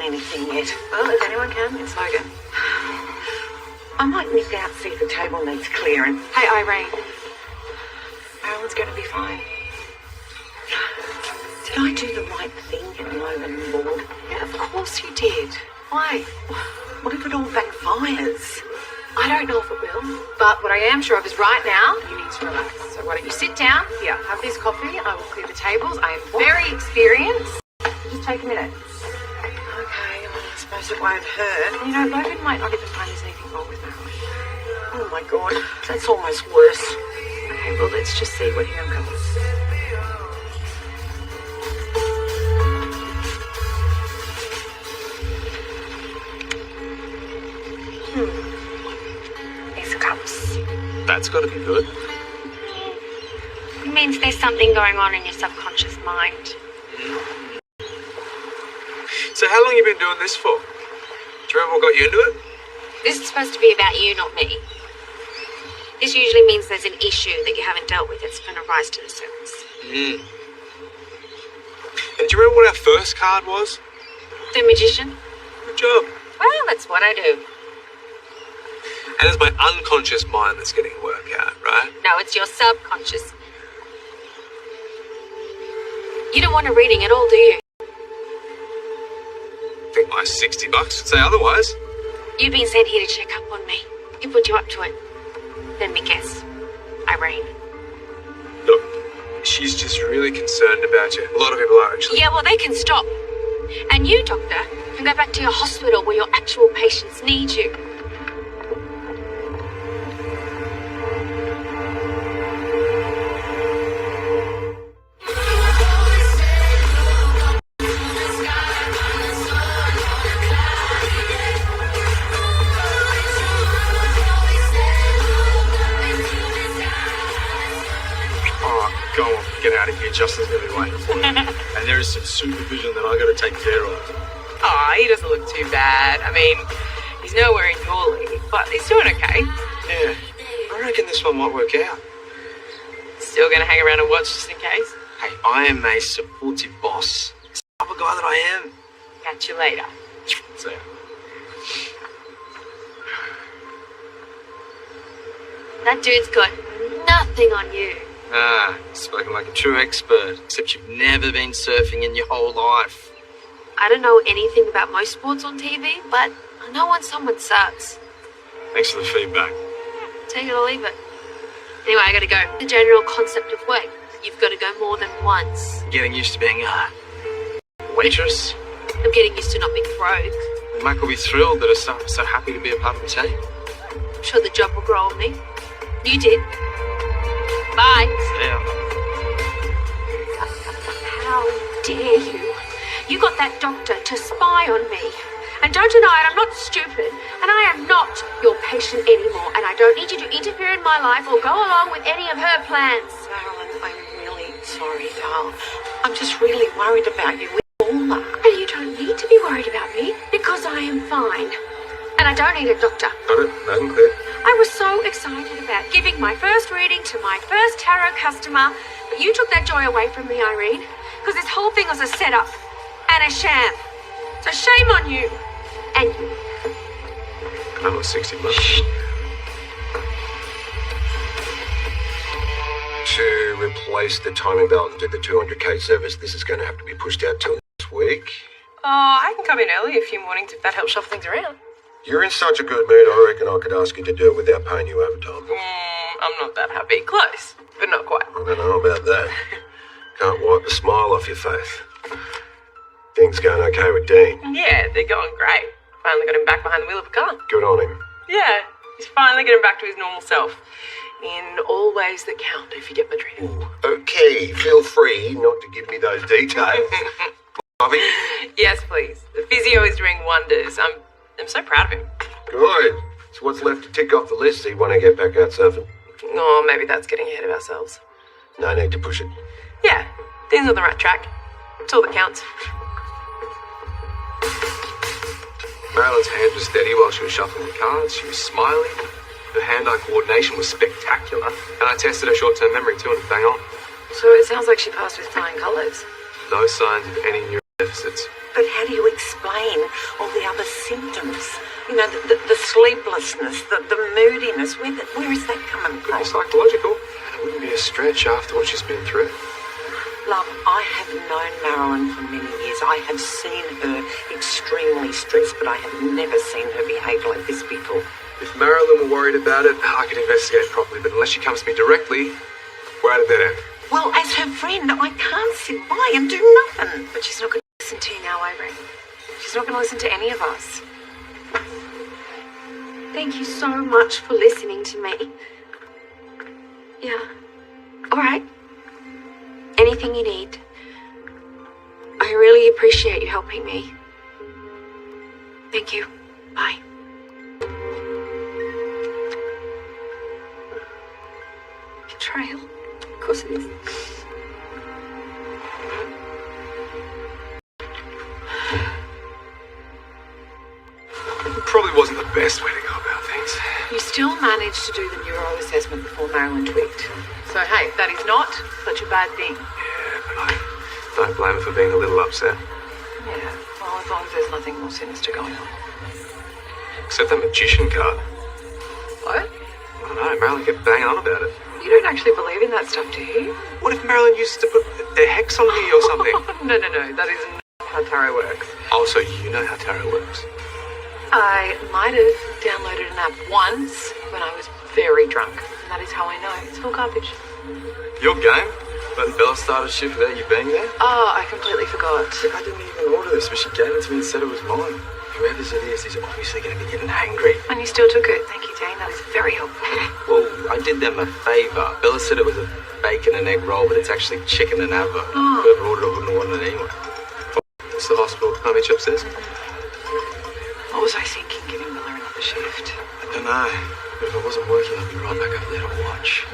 anything yet. Well, if anyone can, it's Logan. I might nip out, see if the table needs clearing. Hey, Irene. Marilyn's going to be fine. Did I do the right thing getting Logan on board? Yeah, of course you did. Why? What if it all backfires? I don't know if it will, but what I am sure of is right now, you need to relax. So why don't you sit down? Here, have this coffee. I will clear the tables. I am very experienced. Just take a minute. Okay, well, I suppose it won't hurt. You know, Logan might not even find there's anything wrong with Marilyn. Oh my God, that's almost worse. Okay, well, let's just see what he uncovers. These are cups. That's got to be good. It means there's something going on in your subconscious mind. So how long you been doing this for? Do you remember what got you into it? This is supposed to be about you, not me. This usually means there's an issue that you haven't dealt with that's going to rise to the surface. And do you remember what our first card was? The magician? Good job. Well, that's what I do. And it's my unconscious mind that's getting work out, right? No, it's your subconscious. You don't want a reading at all, do you? I think my $60 would say otherwise. You've been sent here to check up on me. Who put you up to it? Let me guess. Irene. Look, she's just really concerned about you. A lot of people are actually. Yeah, well, they can stop. And you, doctor, can go back to your hospital where your actual patients need you. Go on, get out of here. Justin's going to be waiting for you. And there is some supervision that I got to take care of. Oh, he doesn't look too bad. I mean, he's nowhere in your league, but he's doing okay. Yeah, I reckon this one might work out. Still gonna hang around and watch just in case? Hey, I am a supportive boss. It's the type of guy that I am. Catch you later. So, That dude's got nothing on you. Spoken like a true expert, except you've never been surfing in your whole life. I don't know anything about most sports on TV, but I know when someone sucks. thanks for the feedback. Take it or leave it. Anyway, I gotta go. The general concept of work. You've got to go more than once. Getting used to being a waitress. I'm getting used to not being broke. Mike will be thrilled that I'm so happy to be a part of the team. I'm sure the job will grow on me. You did. Bye. See ya. How dare you? You got that doctor to spy on me. And don't deny it, I'm not stupid. And I am not your patient anymore. And I don't need you to interfere in my life or go along with any of her plans. Marilyn, I'm really sorry, darling. I'm just really worried about you with all that. And you don't need to be worried about me because I am fine. And I don't need a doctor. Got it, loud and clear. I was so excited about giving my first reading to my first tarot customer, but you took that joy away from me, Irene, because this whole thing was a setup and a sham. So shame on you. And you. I'm not $60. To replace the timing belt and do the 200k service, this is going to have to be pushed out till next week. Oh, I can come in early a few mornings if that helps shuffle things around. You're in such a good mood, I reckon I could ask you to do it without paying you overtime. I'm not that happy. Close, but not quite. I don't know about that. Can't wipe the smile off your face. Things going okay with Dean? Yeah, they're going great. Finally got him back behind the wheel of a car. Good on him. Yeah, he's finally getting back to his normal self. In all ways that count, if you get my drift. Okay, feel free not to give me those details. Bobby? Yes, please. The physio is doing wonders. I'm so proud of him. Good. So what's left to tick off the list so you want to get back out surfing? Oh, maybe that's getting ahead of ourselves. No need to push it. Yeah, Dean's on the right track. It's all that counts. Marilyn's hand was steady while she was shuffling the cards. She was smiling. Her hand-eye coordination was spectacular. And I tested her short-term memory too, and it's bang on. So it sounds like she passed with flying colours. No signs of any neuro deficits. But how do you explain sleeplessness, the moodiness, where is that coming from? Pretty psychological. And it wouldn't be a stretch after what she's been through. Love, I have known Marilyn for many years. I have seen her extremely stressed, but I have never seen her behave like this before. If Marilyn were worried about it, I could investigate properly, but unless she comes to me directly, we're at a dead end. Well, as her friend, I can't sit by and do nothing. But she's not going to listen to you now, Irene. She's not going to listen to any of us. Thank you so much for listening to me. Yeah. All right. Anything you need. I really appreciate you helping me. Thank you. Bye. Betrayal. Of course it is. It probably wasn't the best way to go about things. You still managed to do the neuro assessment before Marilyn tweaked. So, hey, that is not such a bad thing. Yeah, but I don't blame her for being a little upset. Yeah, well, as long as there's nothing more sinister going on. Except that magician card. What? I don't know, Marilyn kept banging on about it. You don't actually believe in that stuff, do you? What if Marilyn uses to put a hex on me or something? No, that is not how tarot works. Oh, so you know how tarot works? I might have downloaded an app once when I was very drunk. And that is how I know. It's full garbage. Your game? Letting Bella start a shift without you being there? Oh, I completely forgot. I didn't even order this, but she gave it to me and said it was mine. Whoever's it is obviously going to be getting hangry. And you still took it. Thank you, Jane. That is very helpful. Well, I did them a favour. Bella said it was a bacon and egg roll, but it's actually chicken and avo. Whoever ordered it wouldn't have wanted it anyway. It's the hospital. Can I meet you upstairs? What was I thinking, giving Miller another shift? I don't know. But if it wasn't working, I'd be right back over there to watch.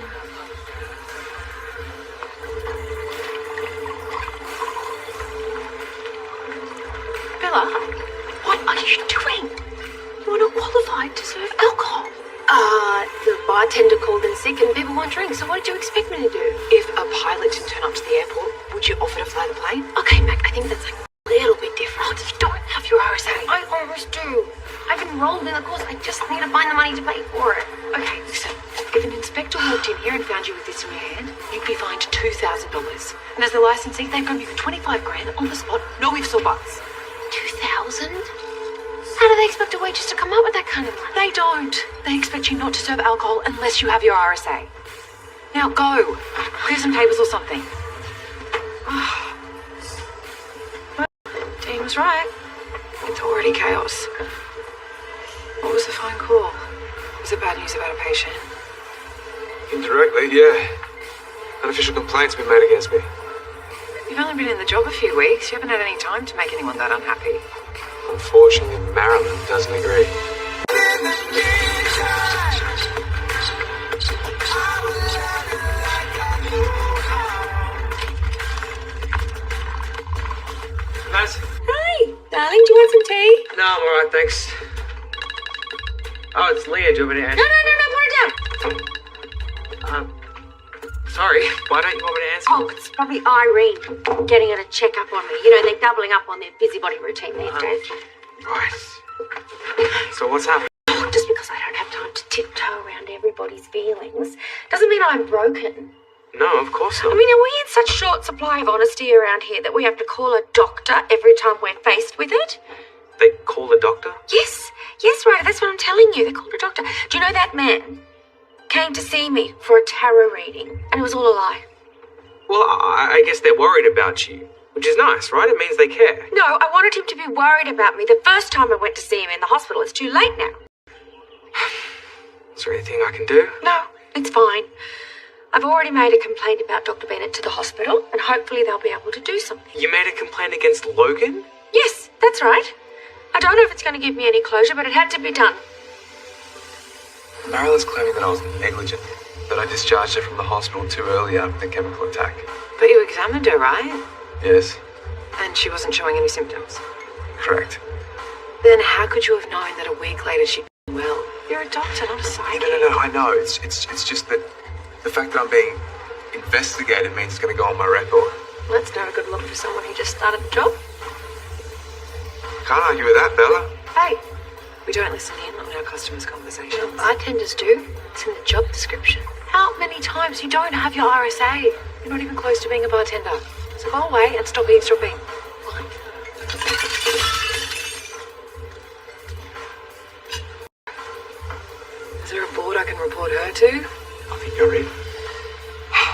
Bella? What are you doing? You're not qualified to serve alcohol. The bartender called in sick and people want drinks, so what did you expect me to do? If a pilot didn't turn up to the airport, would you offer to fly the plane? Okay, Mac, I think that's like a little bit different. Oh, you don't have your RSA. I almost do. I've enrolled in the course. I just need to find the money to pay for it. Okay, listen. If an inspector walked in here and found you with this in your hand, you'd be fined $2,000. And as the licensee, they've got you for 25 grand on the spot, no ifs or buts. 2,000? How do they expect a waitress to come up with that kind of money? They don't. They expect you not to serve alcohol unless you have your RSA. Now go. Clear some tables or something. Well, Dean was right. It's already chaos. What was the phone call? Was it bad news about a patient? Indirectly, yeah. An official complaint's been made against me. You've only been in the job a few weeks. You haven't had any time to make anyone that unhappy. Unfortunately, Marilyn doesn't agree. Nice. Hi, darling. Do you want some tea? No, I'm alright, thanks. Oh, it's Leah. Do you want me to answer? No, put it down. Sorry. Why don't you want me to answer? Oh, it's probably Irene getting her to check up on me. You know, they're doubling up on their busybody routine these days. Right. So what's happened? Just because I don't have time to tiptoe around everybody's feelings doesn't mean I'm broken. No, of course not. I mean, are we in such short supply of honesty around here that we have to call a doctor every time we're faced with it? They called a doctor? Yes, right, that's what I'm telling you. They called a doctor. Do you know that man came to see me for a tarot reading, and it was all a lie? Well, I guess they're worried about you, which is nice, right? It means they care. No, I wanted him to be worried about me the first time I went to see him in the hospital. It's too late now. Is there anything I can do? No, it's fine. I've already made a complaint about Dr. Bennett to the hospital, and hopefully they'll be able to do something. You made a complaint against Logan? Yes, that's right. I don't know if it's going to give me any closure, but it had to be done. Marilyn's claiming that I was negligent, that I discharged her from the hospital too early after the chemical attack. But you examined her, right? Yes, And she wasn't showing any symptoms. correct. Then how could you have known that a week later she'd be well? You're a doctor, not a psychic. No, I know. It's just that the fact that I'm being investigated means it's going to go on my record. Well, that's not a good look for someone who just started the job. Can't argue with that, Bella. Hey, We don't listen in on our customers' conversations. Well, bartenders do. It's in the job description. How many times you don't have your RSA? You're not even close to being a bartender. So go away and stop eavesdropping. What? Is there a board I can report her to? I think you're in.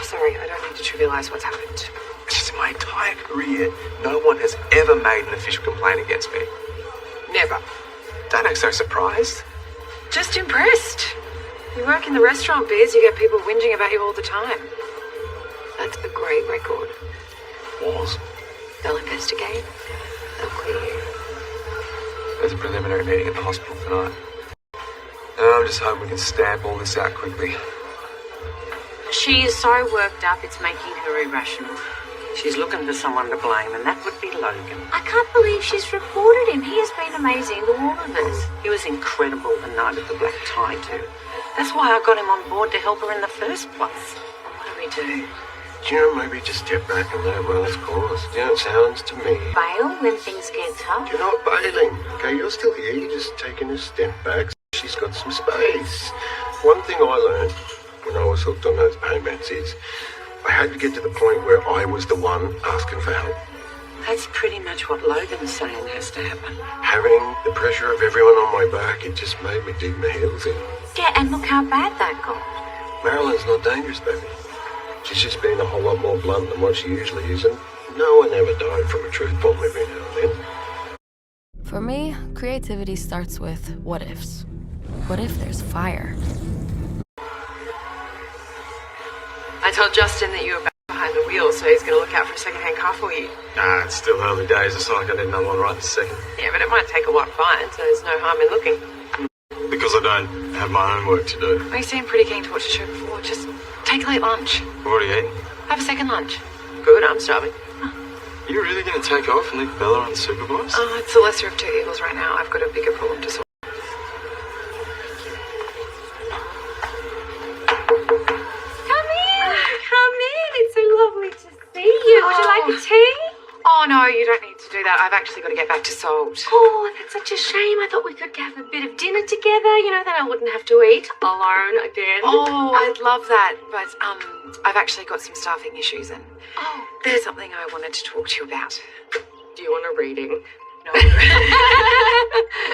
Sorry, I don't need to trivialise what's happened. Just in my entire career, no one has ever made an official complaint against me. Never. Don't act so surprised. Just impressed. You work in the restaurant biz, you get people whinging about you all the time. That's a great record. Was. They'll investigate. They'll clear you. There's a preliminary meeting at the hospital tonight. I'm just hoping we can stamp all this out quickly. She is so worked up, it's making her irrational. She's looking for someone to blame, and that would be Logan. I can't believe she's reported him. He has been amazing to all of us. He was incredible the night of the black tie, too. That's why I got him on board to help her in the first place. What do we do? Do you know, maybe just step back and let it run its course. You know, it sounds to me. Bail when things get tough. You're not bailing. Okay, you're still here. You're just taking a step back. She's got some space. One thing I learned when I was hooked on those pain meds is I had to get to the point where I was the one asking for help. That's pretty much what Logan's saying has to happen. Having the pressure of everyone on my back, it just made me dig my heels in. Yeah, and look how bad that got. Marilyn's not dangerous, baby. She's just been a whole lot more blunt than what she usually is, and no one ever died from a truth bomb every now and then. For me, creativity starts with what ifs. What if there's fire? I told Justin that you were back behind the wheel, so he's going to look out for a second-hand car for you. Nah, it's still early days. It's not like I need another one right this second. Yeah, but it might take a while to find, so there's no harm in looking. Because I don't have my own work to do. Well, you seem pretty keen to watch the show before. Just take a late lunch. I've already eaten. Have a second lunch. Good, I'm starving. You're really going to take off and leave Bella unsupervised? Oh, it's the lesser of two evils right now. I've got a bigger problem to solve. Come in. It's so lovely to see you. Would you like a tea? Oh, no, you don't need to do that. I've actually got to get back to Salt. Oh, that's such a shame. I thought we could have a bit of dinner together. You know, then I wouldn't have to eat alone again. Oh, I'd love that. But, I've actually got some staffing issues and Oh. there's something I wanted to talk to you about. Do you want a reading? No.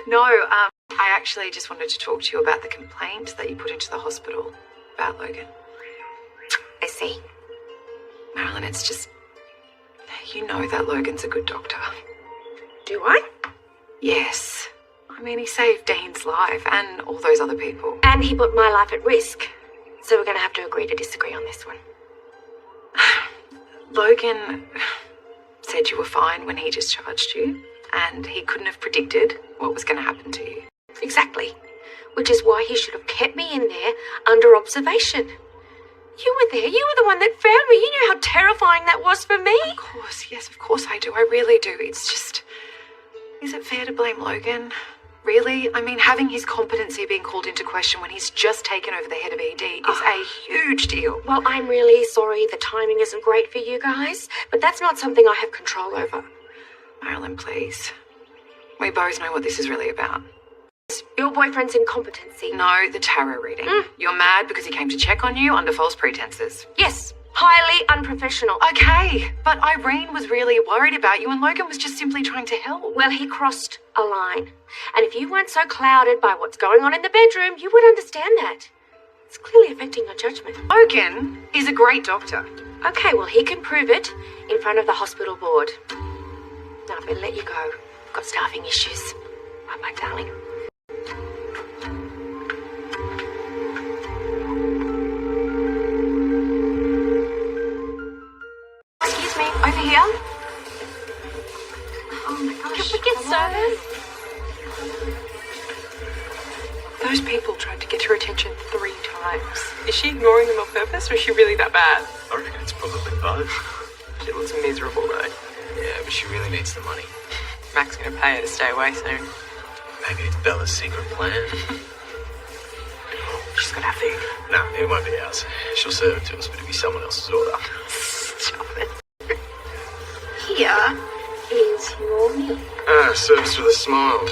No, I actually just wanted to talk to you about the complaint that you put into the hospital about Logan. I see. Marilyn, it's just... You know that Logan's a good doctor. Do I? Yes. I mean, he saved Dean's life and all those other people. And he put my life at risk. So we're going to have to agree to disagree on this one. Logan said you were fine when he discharged you, and he couldn't have predicted what was going to happen to you. Exactly. Which is why he should have kept me in there under observation. You were there. You were the one that found me. You knew how terrifying that was for me. Of course, yes, of course I do. I really do. It's just... Is it fair to blame Logan? Really? I mean, having his competency being called into question when he's just taken over the head of ED is a huge deal. Well, I'm really sorry the timing isn't great for you guys, but that's not something I have control over. Marilyn, please. We both know what this is really about. Your boyfriend's incompetency. No, the tarot reading. You're mad because he came to check on you under false pretenses. Yes, highly unprofessional. Okay, but Irene was really worried about you and Logan was just simply trying to help. Well, he crossed a line. And if you weren't so clouded by what's going on in the bedroom, you would understand that. It's clearly affecting your judgment. Logan is a great doctor. Okay, well, he can prove it in front of the hospital board. Now, I'm going to let you go. I've got staffing issues. Bye-bye, darling. Excuse me, over here. Oh my gosh. Can we get service? Those people tried to get her attention 3 times. Is she ignoring them on purpose or is she really that bad? I reckon it's probably both. She looks miserable though. Yeah, but she really needs the money. Mac's gonna pay her to stay away soon. Maybe it's Bella's secret plan. She's got our food. No, it won't be ours. She'll serve it to us, but it'll be someone else's order. Stop it. Here is your meal. Service with a smile.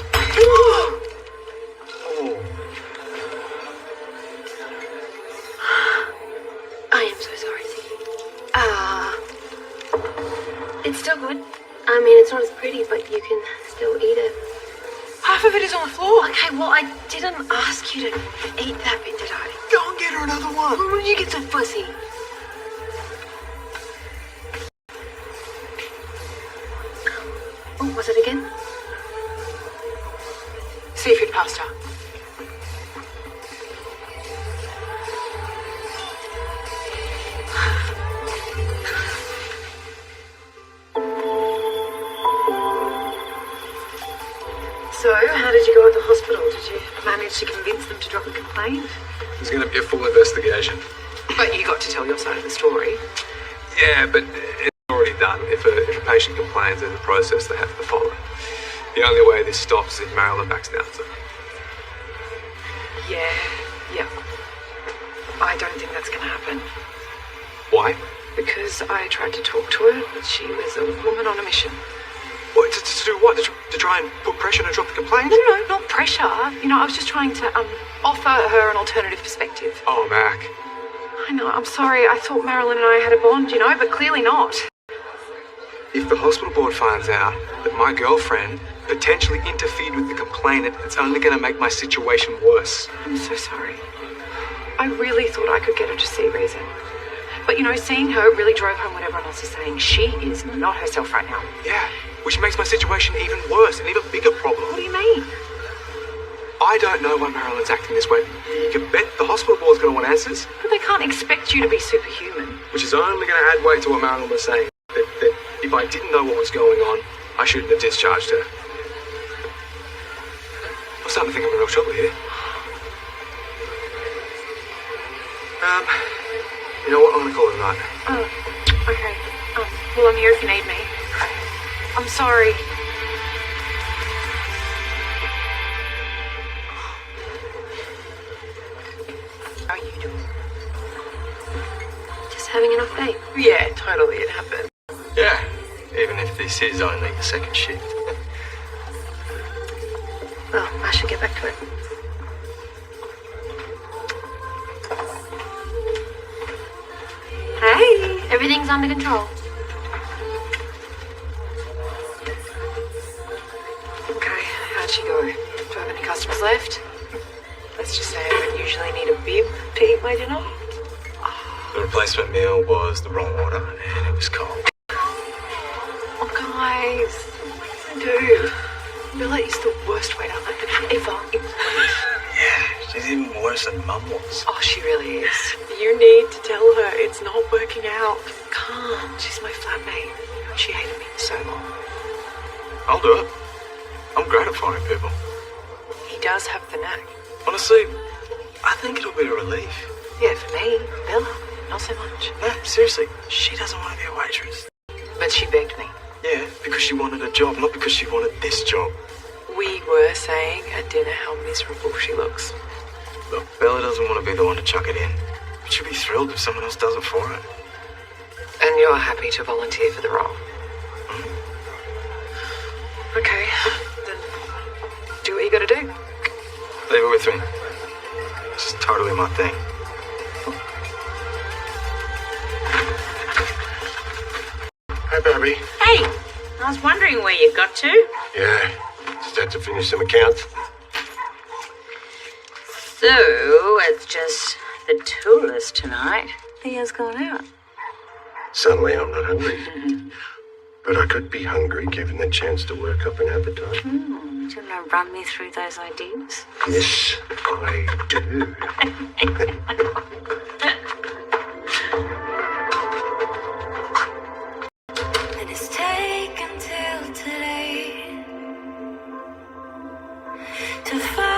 it's not as pretty, but you can still eat it. Half of it is on the floor. Okay, well, I didn't ask you to eat that bit, did I? Go and get her another one. When did you get so fussy? What was it again? Seafood pasta. So, how did you go at the hospital? Did you manage to convince them to drop a complaint? There's going to be a full investigation. But you got to tell your side of the story. Yeah, but it's already done. If a patient complains, there's a process they have to follow. The only way this stops is if Marilyn backs down to. Yeah. I don't think that's going to happen. Why? Because I tried to talk to her, but she was a woman on a mission. What, to do what? To try and put pressure and drop the complaint? No, not pressure. You know, I was just trying to offer her an alternative perspective. Oh, Mac. I know, I'm sorry. I thought Marilyn and I had a bond, you know, but clearly not. If the hospital board finds out that my girlfriend potentially interfered with the complainant, it's only going to make my situation worse. I'm so sorry. I really thought I could get her to see reason. But, you know, seeing her really drove home what everyone else is saying. She is not herself right now. Yeah, which makes my situation even worse, an even bigger problem. What do you mean? I don't know why Marilyn's acting this way. You can bet the hospital board's going to want answers. But they can't expect you to be superhuman. Which is only going to add weight to what Marilyn was saying. That if I didn't know what was going on, I shouldn't have discharged her. I'm starting to think I'm in real trouble here. You know what? I'm going to call it a night. Oh, okay. Well, I'm here if you need me. I'm sorry. How are you doing? Just having enough day. Yeah, totally. It happened. Yeah, even if this is only the second shift. Well, I should get back to it. Hey, everything's under control. Okay, how'd she go? Do I have any customers left? Let's just say I don't usually need a bib to eat my dinner. The replacement meal was the wrong order and it was cold. Oh, guys, what do I do? Bella is the worst waiter I've ever employed. Yeah, she's even worse than Mum was. Oh, she really is. You need to tell her it's not working out. Can't. She's my flatmate. She hated me for so long. I'll do it. I'm great at finding people. He does have the knack. Honestly, I think it'll be a relief. Yeah, for me, Bella, not so much. No, seriously, she doesn't want to be a waitress. But she begged me. Yeah, because she wanted a job, not because she wanted this job. We were saying at dinner how miserable she looks. Look, Bella doesn't want to be the one to chuck it in. But she'll be thrilled if someone else does it for her. And you're happy to volunteer for the role? Okay, then do what you gotta do. Leave it with me. This is totally my thing. Hey, baby. Hey, I was wondering where you got to. Yeah, just had to finish some accounts. So, it's just the two of us tonight. Thea's gone out. Suddenly I'm not hungry. But I could be hungry given the chance to work up an appetite. Do you want to run me through those ideas? Yes, I do. It has taken till today to find